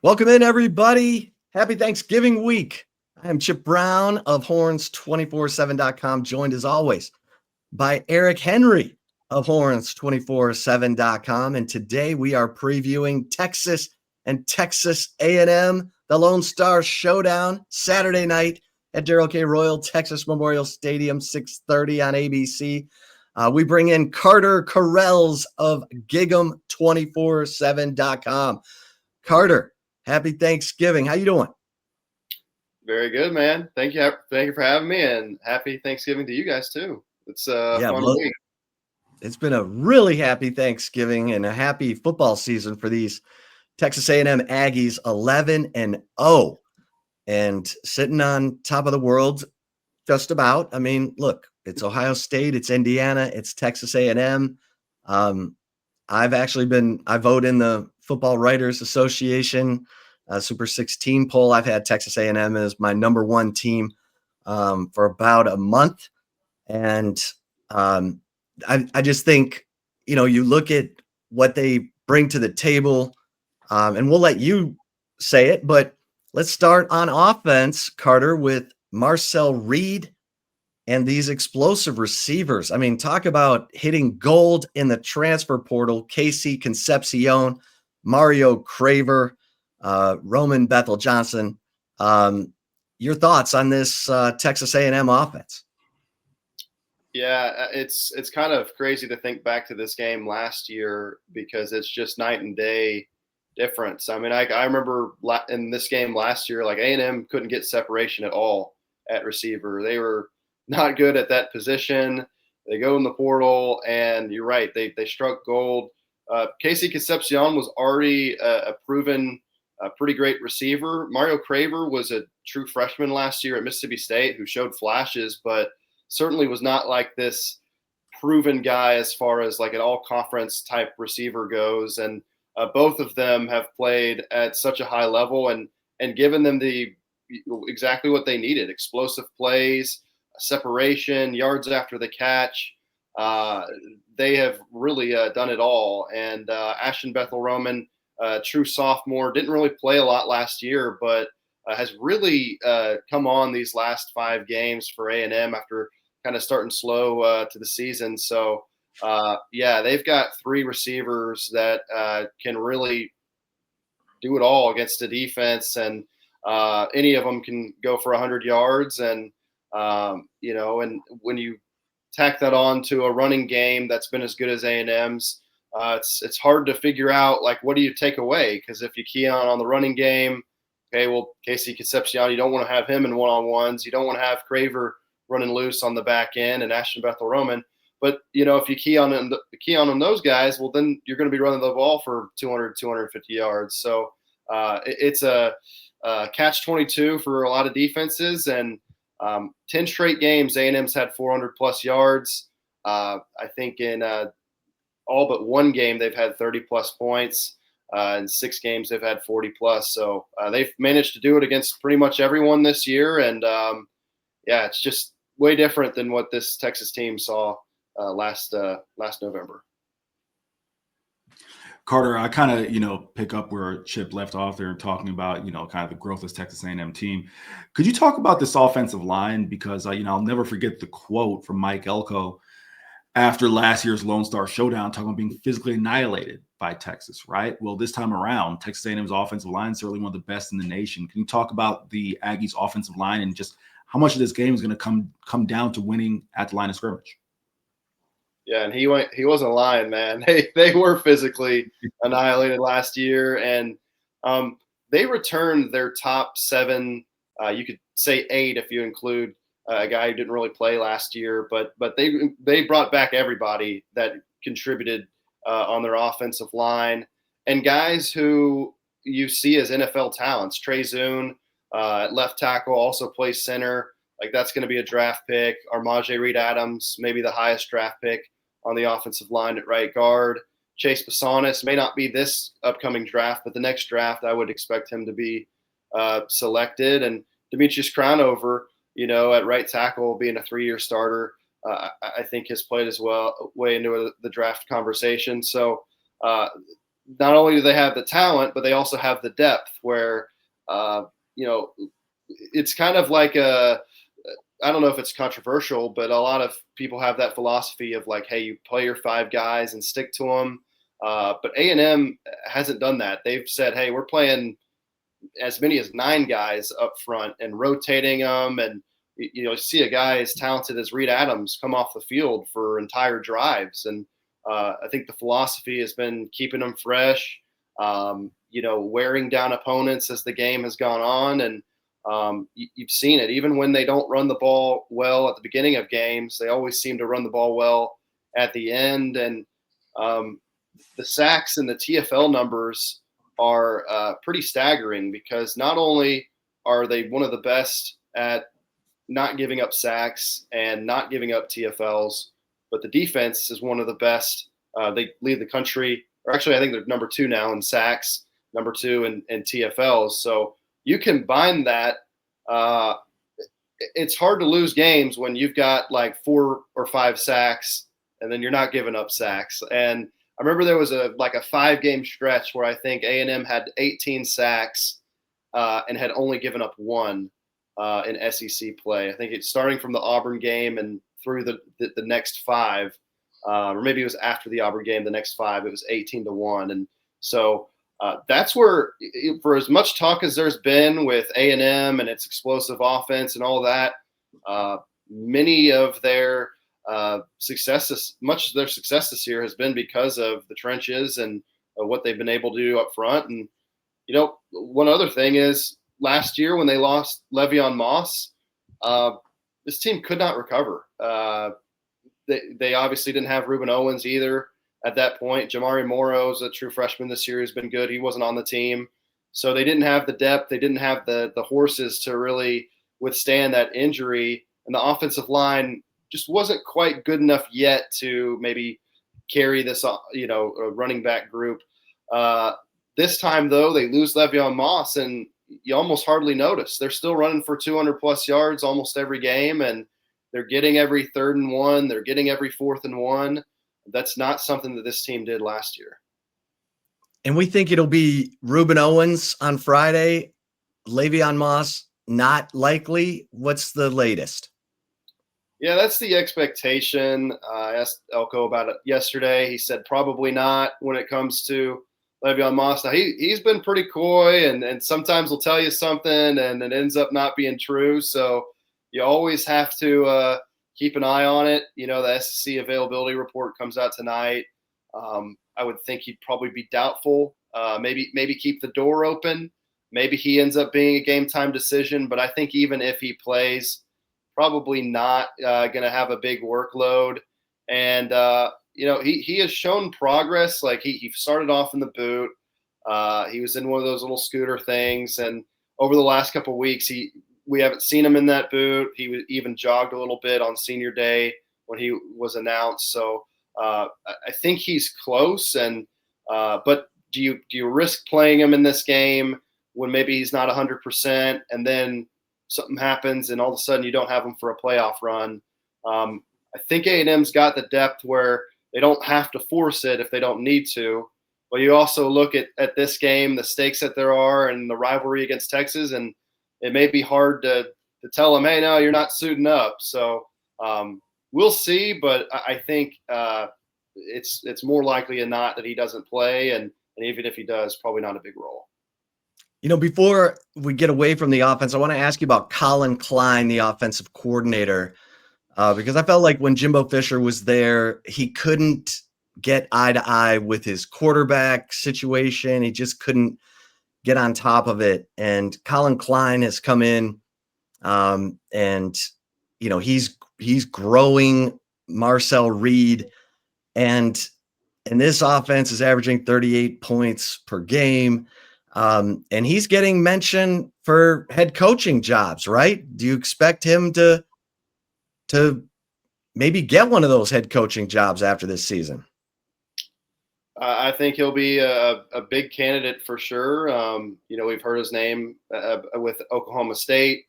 Welcome in, everybody. Happy Thanksgiving week. I am Chip Brown of Horns247.com, joined as always by Eric Henry of Horns247.com. And today we are previewing Texas and Texas A&M, the Lone Star Showdown, Saturday night at Darrell K. Royal Texas Memorial Stadium, 6:30 on ABC. We bring in Carter Karels of Gig'em247.com. Carter, happy Thanksgiving. How you doing? Very good, man. Thank you. Thank you for having me, and happy Thanksgiving to you guys too. It's a Yeah, fun well, week. it's been a really happy Thanksgiving and a happy football season for these Texas A&M Aggies, 11-0 and sitting on top of the world just about. I mean, look, it's Ohio State, it's Indiana, it's Texas A&M. Um, I vote in the Football Writers Association Super 16 poll. I've had Texas A&M as my number one team for about a month. And um, I just think, you look at what they bring to the table, and we'll let you say it, but let's start on offense, Carter, with Marcel Reed and these explosive receivers. I mean, talk about hitting gold in the transfer portal. Casey Concepcion, Mario Craver, Roman Bethel Johnson. Your thoughts on this Texas A&M offense? Yeah, it's kind of crazy to think back to this game last year because it's just night and day difference. I mean, I remember in this game last year, like A&M couldn't get separation at all at receiver. They were not good at that position. They go in the portal, and you're right, they struck gold. Casey Concepcion was already a proven, pretty great receiver. Mario Craver was a true freshman last year at Mississippi State who showed flashes, but certainly was not like this proven guy as far as like an all conference type receiver goes. And both of them have played at such a high level and given them the exactly what they needed: explosive plays, separation, yards after the catch. Uh, they have really done it all. And Ashton Bethel Roman, true sophomore, didn't really play a lot last year, but has really come on these last 5 games for A&M after kind of starting slow to the season. So, yeah, they've got 3 receivers that can really do it all against the defense, and any of them can go for 100 yards. And and when you tack that on to a running game that's been as good as A&M's, it's hard to figure out like what do you take away, because if you key on the running game, okay, well, Casey Concepcion, you don't want to have him in one-on-ones. You don't want to have Craver running loose on the back end and Ashton Bethel Roman. But if you key on those guys, well, then you're going to be running the ball for 200, 250 yards. So it's a catch-22 for a lot of defenses. And 10 straight games, A&M's had 400 plus yards. I think in all but one game they've had 30 plus points. In 6 games they've had 40 plus. So they've managed to do it against pretty much everyone this year. And yeah, it's just way different than what this Texas team saw last November. Carter, I kind of, pick up where Chip left off there and talking about, kind of the growth of this Texas A&M team. Could you talk about this offensive line? Because, I'll never forget the quote from Mike Elko after last year's Lone Star Showdown, talking about being physically annihilated by Texas, right? Well, this time around, Texas A&M's offensive line is certainly one of the best in the nation. Can you talk about the Aggies' offensive line and just how much of this game is going to come down to winning at the line of scrimmage? Yeah, and he wasn't lying, man. They were physically annihilated last year, and they returned their top 7. You could say 8 if you include a guy who didn't really play last year, but they brought back everybody that contributed on their offensive line, and guys who you see as NFL talents. Trey Zune at left tackle also plays center. Like, that's going to be a draft pick. Armaje Reed Adams, maybe the highest draft pick on the offensive line at right guard. Chase Pasonis may not be this upcoming draft, but the next draft I would expect him to be selected. And Demetrius Crownover, at right tackle, being a 3-year starter, I think has played as well way into the draft conversation. So not only do they have the talent, but they also have the depth where, you know, it's kind of like I don't know if it's controversial, but a lot of people have that philosophy of like, hey, you play your 5 guys and stick to them. But A&M hasn't done that. They've said, hey, we're playing as many as 9 guys up front and rotating them. And, you know, see a guy as talented as Reed Adams come off the field for entire drives. And I think the philosophy has been keeping them fresh, you know, wearing down opponents as the game has gone on. And you've seen it. Even when they don't run the ball well at the beginning of games, they always seem to run the ball well at the end. And the sacks and the TFL numbers are pretty staggering because not only are they one of the best at not giving up sacks and not giving up TFLs, but the defense is one of the best. They lead the country, or actually I think they're number 2 now in sacks, number 2 in TFLs. So you combine that. It's hard to lose games when you've got like 4 or 5 sacks and then you're not giving up sacks. And I remember there was a 5-game stretch where I think A&M had 18 sacks and had only given up 1 in SEC play. I think it's starting from the Auburn game and through the next 5, or maybe it was after the Auburn game, the next 5, it was 18-1. And so that's where, for as much talk as there's been with A&M and its explosive offense and all that, many of their much of their success this year has been because of the trenches and what they've been able to do up front. And, you know, one other thing is last year when they lost Le'Veon Moss, this team could not recover. They obviously didn't have Reuben Owens either at that point. Jamari Morrow's a true freshman this year, has been good. He wasn't on the team. So they didn't have the depth. They didn't have the horses to really withstand that injury. And the offensive line just wasn't quite good enough yet to maybe carry this, you know, running back group. This time, though, they lose Le'Veon Moss, and you almost hardly notice. They're still running for 200-plus yards almost every game, and they're getting every 3rd and 1. They're getting every 4th and 1. That's not something that this team did last year. And we think it'll be Reuben Owens on Friday. Le'Veon Moss, not likely. What's the latest? Yeah, that's the expectation. I asked Elko about it yesterday. He said probably not when it comes to Le'Veon Moss. Now, he's been pretty coy, and sometimes he'll tell you something, and it ends up not being true. So you always have to keep an eye on it. You know, the SEC availability report comes out tonight. I would think he'd probably be doubtful. Maybe keep the door open. Maybe he ends up being a game-time decision. But I think even if he plays, probably not going to have a big workload. And, you know, he has shown progress. Like he started off in the boot. He was in one of those little scooter things. And over the last couple of weeks, we haven't seen him in that boot. He even jogged a little bit on senior day when he was announced. So I think he's close. And but do you risk playing him in this game when maybe he's not 100% and then something happens and all of a sudden you don't have him for a playoff run? I think A&M's got the depth where they don't have to force it if they don't need to. But you also look at this game, the stakes that there are, and the rivalry against Texas, and it may be hard to tell them, hey, no, you're not suiting up. So we'll see, but I think it's more likely than not that he doesn't play, and even if he does, probably not a big role. You know, before we get away from the offense, I want to ask you about Colin Klein, the offensive coordinator, because I felt like when Jimbo Fisher was there, he couldn't get eye to eye with his quarterback situation. He just couldn't get on top of it. And Colin Klein has come in, and you know he's growing Marcel Reed, and this offense is averaging 38 points per game. And he's getting mentioned for head coaching jobs, right? Do you expect him to maybe get one of those head coaching jobs after this season? I think he'll be a big candidate for sure. You know, we've heard his name with Oklahoma State.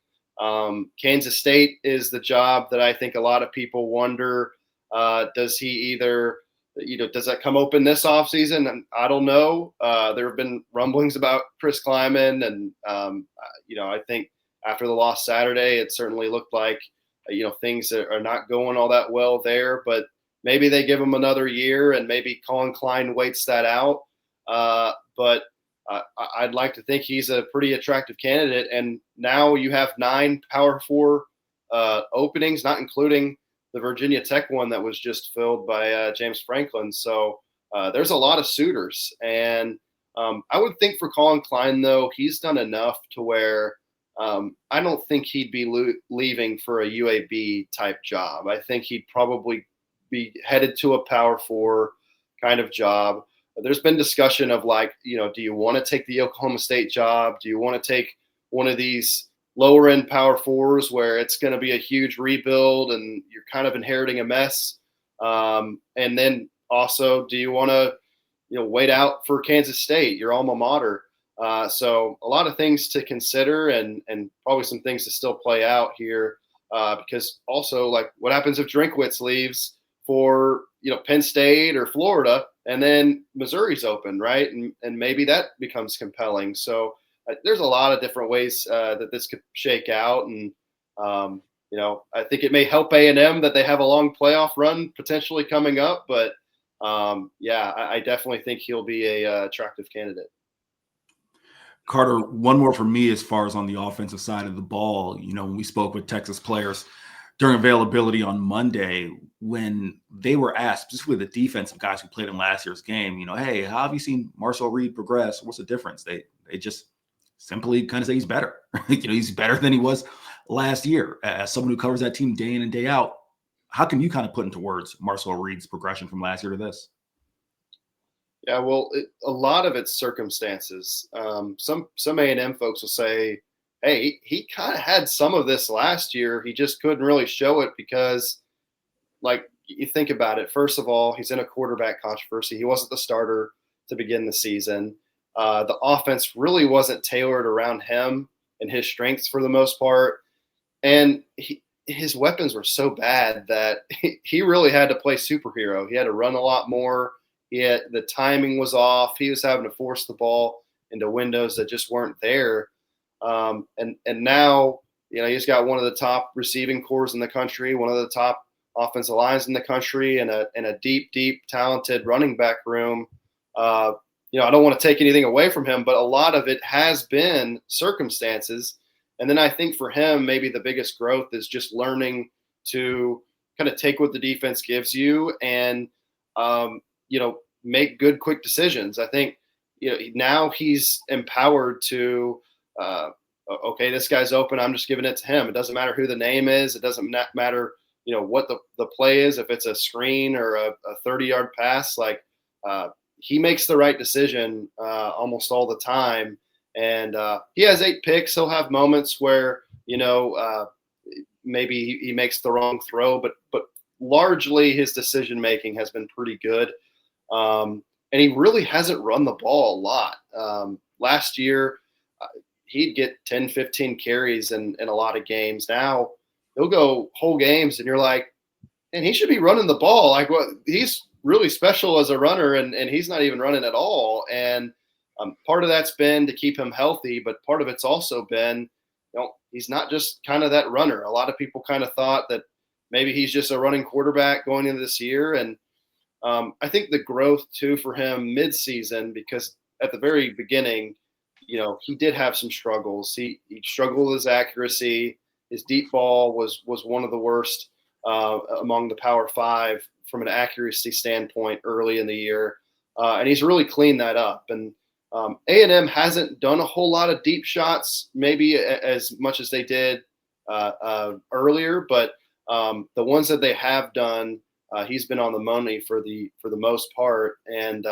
Kansas State is the job that I think a lot of people wonder, does he either does that come open this offseason? And I don't know. There have been rumblings about Chris Kleiman, and I think after the loss Saturday, it certainly looked like things are not going all that well there. But maybe they give him another year, and maybe Colin Klein waits that out. But I'd like to think he's a pretty attractive candidate. And now you have 9 Power 4 openings, not including the Virginia Tech one that was just filled by James Franklin. So there's a lot of suitors. And I would think for Colin Klein, though, he's done enough to where I don't think he'd be leaving for a UAB type job. I think he'd probably be headed to a Power 4 kind of job. There's been discussion of do you want to take the Oklahoma State job? Do you want to take one of these lower end Power 4s where it's going to be a huge rebuild and you're kind of inheriting a mess? And then also, do you want to wait out for Kansas State, your alma mater? So a lot of things to consider, and probably some things to still play out here, because also what happens if Drinkwitz leaves for Penn State or Florida, and then Missouri's open, right? And maybe that becomes compelling. So there's a lot of different ways that this could shake out, and I think it may help A&M that they have a long playoff run potentially coming up. But I definitely think he'll be a attractive candidate. Carter, one more for me as far as on the offensive side of the ball. When we spoke with Texas players during availability on Monday, when they were asked, specifically the defensive guys who played in last year's game, hey, how have you seen Marcel Reed progress? What's the difference? They just simply kind of say he's better. He's better than he was last year. As someone who covers that team day in and day out, how can you kind of put into words Marcel Reed's progression from last year to this? Yeah, well, a lot of it's circumstances. Some A&M folks will say, hey, he kind of had some of this last year. He just couldn't really show it because, you think about it. First of all, he's in a quarterback controversy. He wasn't the starter to begin the season. The offense really wasn't tailored around him and his strengths for the most part. And his weapons were so bad that he really had to play superhero. He had to run a lot more. The timing was off. He was having to force the ball into windows that just weren't there. And now, he's got one of the top receiving cores in the country, one of the top offensive lines in the country, and a deep, talented running back room. I don't want to take anything away from him, but a lot of it has been circumstances. And then I think for him, maybe the biggest growth is just learning to kind of take what the defense gives you and, make good, quick decisions. I think, now he's empowered to, okay, this guy's open. I'm just giving it to him. It doesn't matter who the name is. It doesn't matter, what the play is, if it's a screen or a 30-yard pass. He makes the right decision almost all the time. And he has 8 picks. He'll have moments where, maybe he makes the wrong throw, but largely his decision-making has been pretty good. And he really hasn't run the ball a lot. Last year, he'd get 10, 15 carries in a lot of games. Now he'll go whole games and you're like, and he should be running the ball. He's really special as a runner, and he's not even running at all. And part of that's been to keep him healthy, but part of it's also been, he's not just kind of that runner. A lot of people kind of thought that maybe he's just a running quarterback going into this year. And I think the growth too for him mid-season, because at the very beginning, he did have some struggles. He struggled with his accuracy. His deep ball was one of the worst among the Power 5 from an accuracy standpoint early in the year. And he's really cleaned that up. And A&M hasn't done a whole lot of deep shots, maybe as much as they did earlier, but the ones that they have done, he's been on the money for the most part. And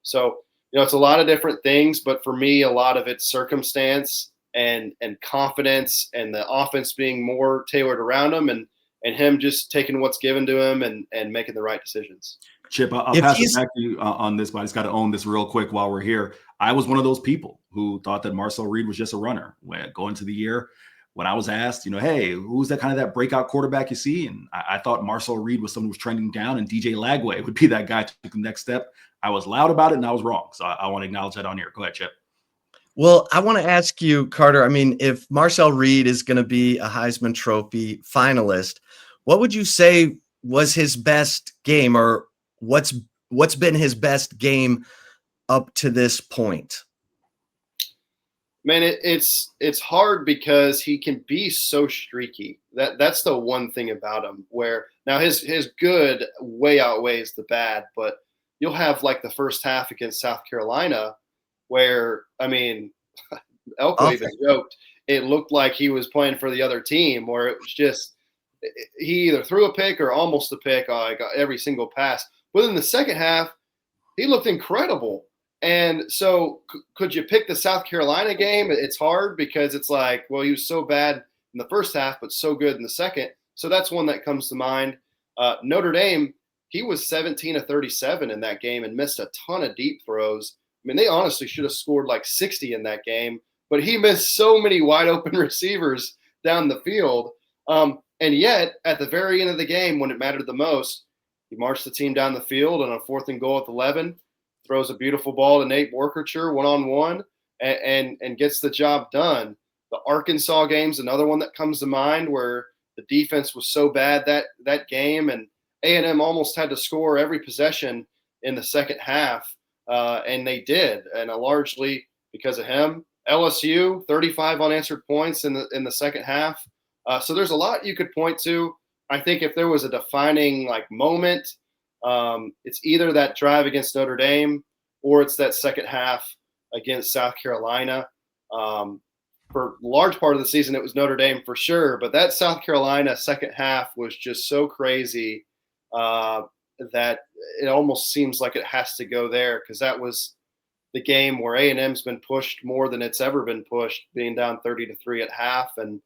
so, it's a lot of different things, but for me, a lot of it's circumstance and confidence, and the offense being more tailored around him, and him just taking what's given to him and making the right decisions. Chip, I'll pass it back to you on this, but I just got to own this real quick while we're here. I was one of those people who thought that Marcel Reed was just a runner going into the year. when I was asked, hey, who's that breakout quarterback you see? And I thought Marcel Reed was someone who was trending down, and DJ Lagway would be that guy to take the next step. I was loud about it, and I was wrong. So I want to acknowledge that on here. Go ahead, Chip. Well, I want to ask you, Carter, I mean, if Marcel Reed is going to be a Heisman Trophy finalist, what would you say was his best game, or what's been his best game up to this point? Man, it's hard because he can be so streaky. That's the one thing about him, where now his good way outweighs the bad, but you'll have like the first half against South Carolina where, I mean, Elko even joked, it looked like he was playing for the other team, where it was just he either threw a pick or almost a pick on every single pass. But in the second half, he looked incredible. And so could you pick the South Carolina game? It's hard because it's like, well, he was so bad in the first half, but so good in the second. So that's one that comes to mind. Notre Dame, he was 17 of 37 in that game and missed a ton of deep throws. I mean, they honestly should have scored like 60 in that game, but he missed so many wide open receivers down the field. And yet, at the very end of the game, when it mattered the most, he marched the team down the field on a 4th and goal at 11. Throws a beautiful ball to Nate Borkercher one-on-one and gets the job done. The Arkansas game's another one that comes to mind, where the defense was so bad that game, and A&M almost had to score every possession in the second half, and they did, and largely because of him. LSU, 35 unanswered points in the second half. So there's a lot you could point to. I think if there was a defining moment, it's either that drive against Notre Dame or it's that second half against South Carolina. For a large part of the season, it was Notre Dame for sure, but that South Carolina second half was just so crazy that it almost seems like it has to go there, because that was the game where A&M's been pushed more than it's ever been pushed, being down 30-3 at half. And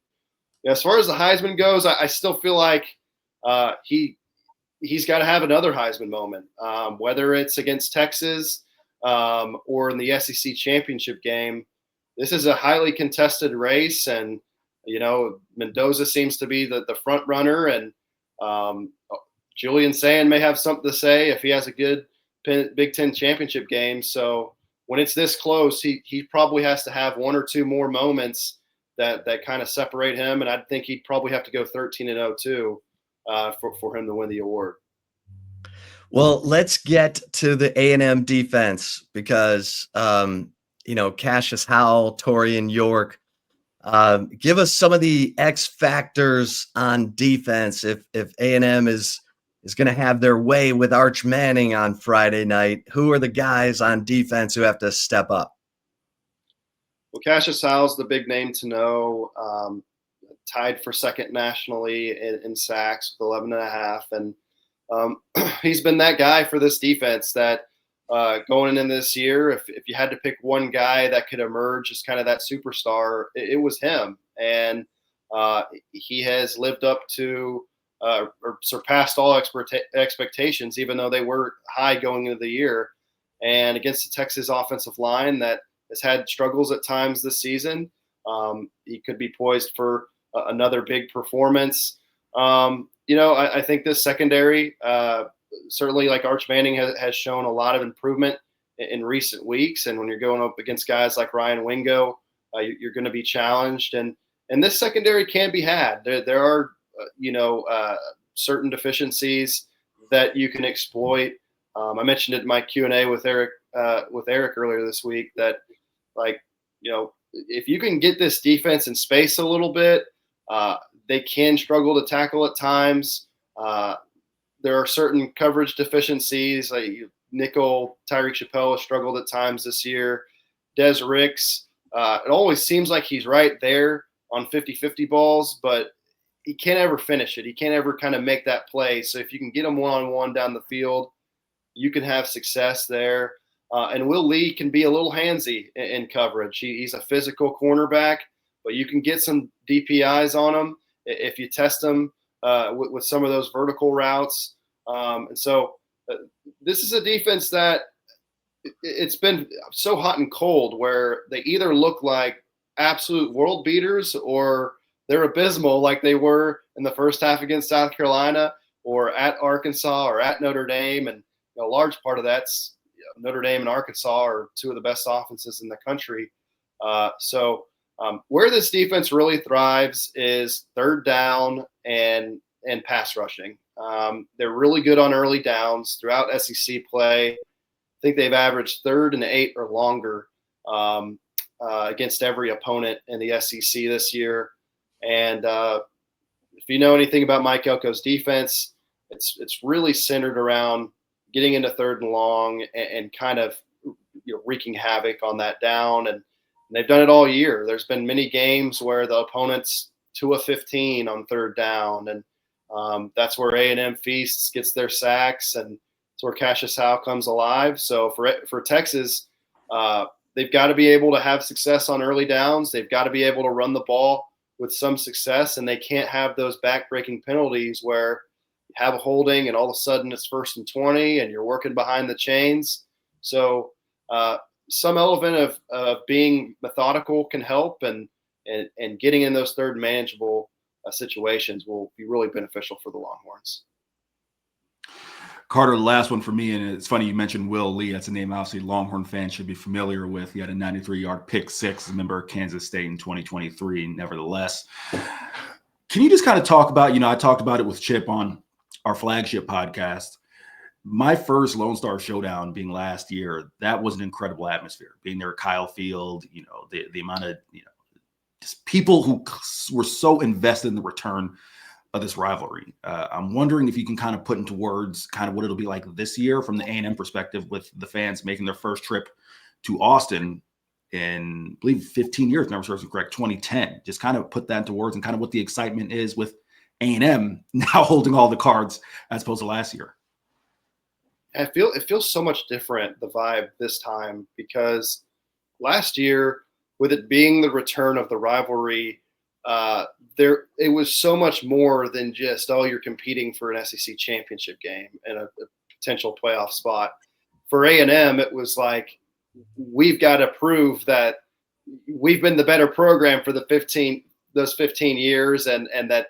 as far as the Heisman goes, I still feel like he's got to have another Heisman moment, whether it's against Texas or in the SEC championship game. This is a highly contested race, and Mendoza seems to be the front runner, and Julian Sand may have something to say if he has a good Big Ten championship game. So when it's this close, he probably has to have one or two more moments that kind of separate him, and I think he'd probably have to go 13-0 too for him to win the award. Well, let's get to the A&M defense, because Cassius Howell, Torian York, give us some of the X factors on defense if A&M is going to have their way with Arch Manning on Friday night. Who are the guys on defense who have to step up? Well, Cassius Howell's the big name to know. Tied for second nationally in sacks with 11.5, and he's been that guy for this defense that going in this year, if you had to pick one guy that could emerge as kind of that superstar, it was him. And he has lived up to or surpassed all expectations, even though they were high going into the year. And against the Texas offensive line that has had struggles at times this season, he could be poised for another big performance. I think this secondary, certainly like Arch Manning has shown a lot of improvement in recent weeks. And when you're going up against guys like Ryan Wingo, you're going to be challenged. And this secondary can be had. There are, certain deficiencies that you can exploit. I mentioned it in my Q&A with Eric earlier this week that, if you can get this defense in space a little bit, they can struggle to tackle at times. There are certain coverage deficiencies. Nickel, Tyreek Chappelle has struggled at times this year. Des Ricks, it always seems like he's right there on 50-50 balls, but he can't ever finish it. He can't ever kind of make that play. So if you can get him one-on-one down the field, you can have success there. And Will Lee can be a little handsy in coverage. He's a physical cornerback, but you can get some DPIs on him if you test him with some of those vertical routes. And so this is a defense that it's been so hot and cold, where they either look like absolute world beaters or they're abysmal like they were in the first half against South Carolina or at Arkansas or at Notre Dame. And a large part of that's Notre Dame and Arkansas are two of the best offenses in the country. Where this defense really thrives is third down and pass rushing. They're really good on early downs throughout SEC play. I think they've averaged 3rd and 8 or longer against every opponent in the SEC this year. And if you know anything about Mike Elko's defense, it's really centered around getting into 3rd and long and kind of wreaking havoc on that down. And they've done it all year. There's been many games where the opponent's 2 of 15 on 3rd down, and that's where A&M feasts, gets their sacks, and it's where Cassius Howe comes alive. So for Texas, they've got to be able to have success on early downs. They've got to be able to run the ball with some success, and they can't have those back-breaking penalties where you have a holding and all of a sudden it's 1st and 20 and you're working behind the chains. So some element of being methodical can help, and getting in those third manageable situations will be really beneficial for the Longhorns. Carter, the last one for me, and it's funny you mentioned Will Lee. That's a name obviously Longhorn fans should be familiar with. He had a 93-yard pick six as a member of Kansas State in 2023. Nevertheless, can you just kind of talk about, I talked about it with Chip on our Flagship podcast. My first Lone Star Showdown being last year, that was an incredible atmosphere. Being there at Kyle Field, the amount of, just people who were so invested in the return of this rivalry. I'm wondering if you can kind of put into words kind of what it'll be like this year from the A&M perspective, with the fans making their first trip to Austin in, I believe, 15 years, never serves me correct, 2010. Just kind of put that into words and kind of what the excitement is with A&M now holding all the cards as opposed to last year. It feels so much different, the vibe this time, because last year, with it being the return of the rivalry, it was so much more than just, you're competing for an SEC championship game and a potential playoff spot. For A&M, it was like, we've got to prove that we've been the better program for those 15 years, and that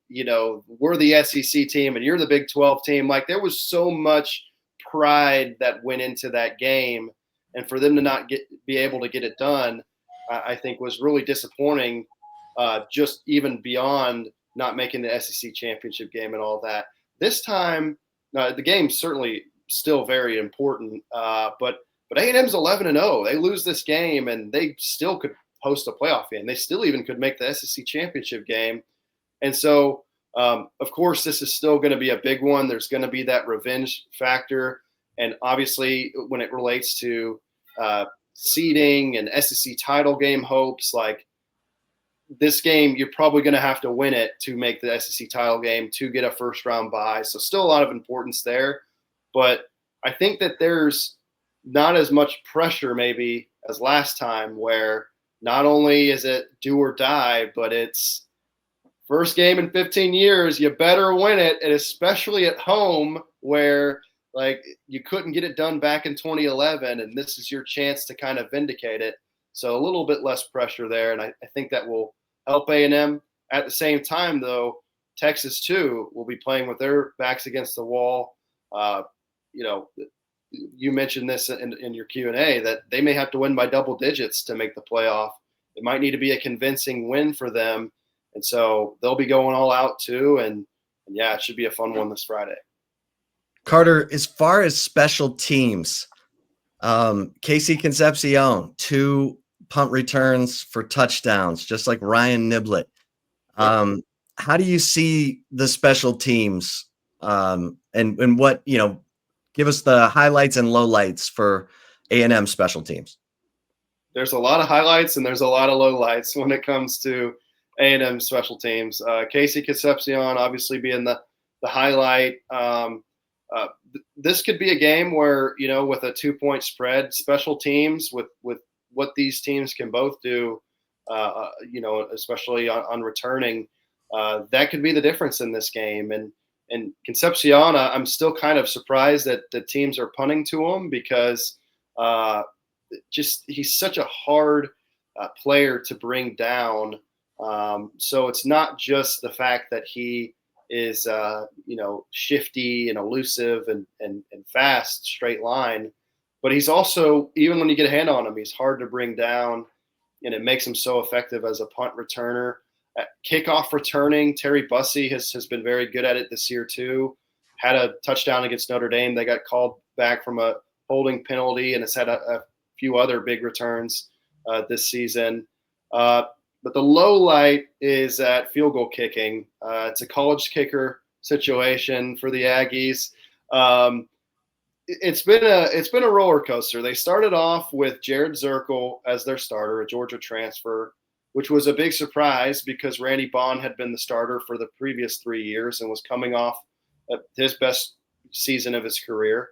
we're the SEC team and you're the Big 12 team. Like, there was so much pride that went into that game, and for them to not be able to get it done, I think was really disappointing. Just even beyond not making the SEC championship game and all that. This time, the game's certainly still very important, but A&M's 11-0. They lose this game, and they still could host a playoff game. They still even could make the SEC championship game. And so, of course, this is still going to be a big one. There's going to be that revenge factor. And obviously, when it relates to seeding and SEC title game hopes, like, this game, you're probably going to have to win it to make the SEC title game to get a first round bye. So still a lot of importance there. But I think that there's not as much pressure maybe as last time, where not only is it do or die, but it's first game in 15 years. You better win it. And especially at home, where like you couldn't get it done back in 2011. And this is your chance to kind of vindicate it. So a little bit less pressure there, and I think that will help A&M. At the same time, though, Texas, too, will be playing with their backs against the wall. You mentioned this in your Q&A, that they may have to win by double digits to make the playoff. It might need to be a convincing win for them, and so they'll be going all out, too, and yeah, it should be a fun one this Friday. Carter, as far as special teams, Casey Concepcion, 2 punt returns for touchdowns, just like Ryan Niblett. How do you see the special teams, and what, give us the highlights and lowlights for A&M special teams? There's a lot of highlights and there's a lot of lowlights when it comes to A&M special teams. Casey Concepcion obviously being the highlight. This could be a game where, with a 2-point spread, special teams with what these teams can both do, especially on returning, that could be the difference in this game. And Concepcion, I'm still kind of surprised that the teams are punting to him, because he's such a hard player to bring down So it's not just the fact that he is, shifty and elusive and fast, straight line, but he's also, even when you get a hand on him, he's hard to bring down, and it makes him so effective as a punt returner. Kickoff returning, Terry Bussey has been very good at it this year too. Had a touchdown against Notre Dame. They got called back from a holding penalty, and has had a few other big returns this season. But the low light is at field goal kicking. It's a college kicker situation for the Aggies. It's been a roller coaster. They started off with Jared Zirkle as their starter, a Georgia transfer, which was a big surprise because Randy Bond had been the starter for the previous 3 years and was coming off his best season of his career.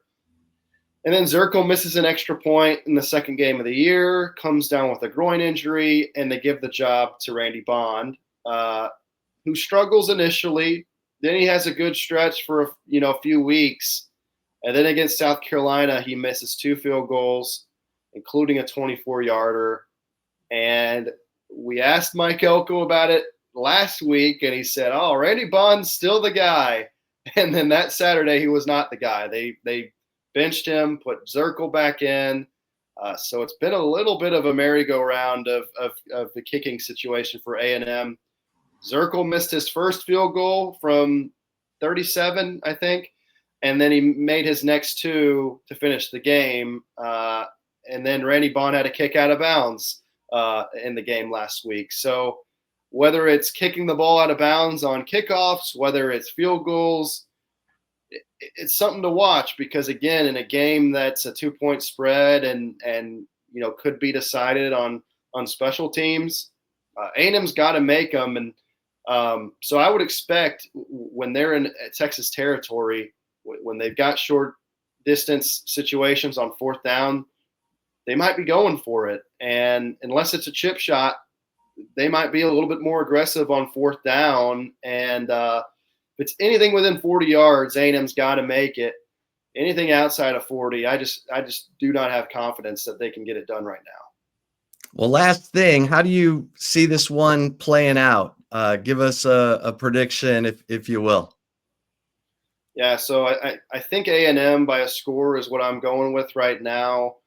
And then Zirkle misses an extra point in the second game of the year, comes down with a groin injury, and they give the job to Randy Bond, who struggles initially. Then he has a good stretch for a few weeks. And then against South Carolina, he misses 2 field goals, including a 24-yarder. And we asked Mike Elko about it last week, and he said, "Oh, Randy Bond's still the guy." And then that Saturday, he was not the guy. They benched him, put Zirkle back in. So it's been a little bit of a merry-go-round of the kicking situation for A&M. Zirkle missed his first field goal from 37, I think, and then he made his next 2 to finish the game. And then Randy Bond had a kick out of bounds in the game last week. So whether it's kicking the ball out of bounds on kickoffs, whether it's field goals, it's something to watch because, again, in a game that's a 2-point spread and could be decided on special teams, A&M's got to make them. And so I would expect when they're in Texas territory, when they've got short distance situations on 4th down, they might be going for it. And unless it's a chip shot, they might be a little bit more aggressive on 4th down. And if it's anything within 40 yards, A&M's got to make it. Anything outside of 40, I just do not have confidence that they can get it done right now. Well, last thing, how do you see this one playing out? Give us a prediction, if you will. Yeah, so I think A&M by a score is what I'm going with right now.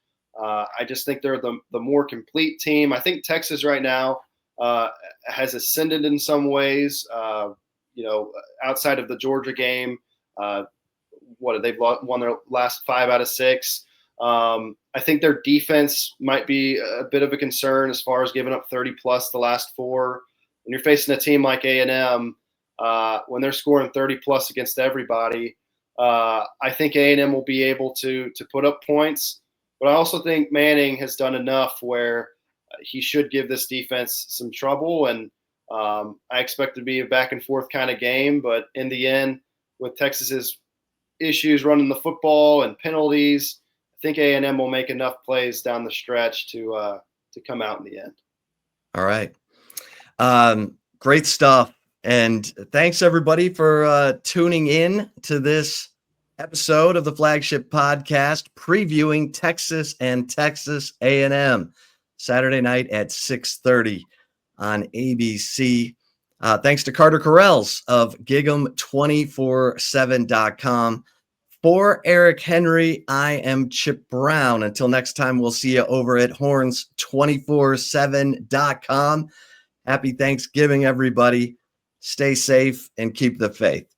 I just think they're the more complete team. I think Texas right now has ascended in some ways. Outside of the Georgia game, they've won their last 5 out of 6. I think their defense might be a bit of a concern as far as giving up 30 plus the last 4. When you're facing a team like A&M, when they're scoring 30 plus against everybody, I think A&M will be able to put up points. But I also think Manning has done enough where he should give this defense some trouble. And I expect it to be a back and forth kind of game. But in the end, with Texas's issues running the football and penalties, I think A&M will make enough plays down the stretch to come out in the end. All right. Great stuff. And thanks everybody for tuning in to this episode of the Flagship podcast previewing Texas and Texas A&M Saturday night at 6:30 on ABC. Thanks to Carter Karels of Gig'em247.com. For Eric Henry, I am Chip Brown. Until next time, we'll see you over at Horns247.com. Happy Thanksgiving, everybody. Stay safe and keep the faith.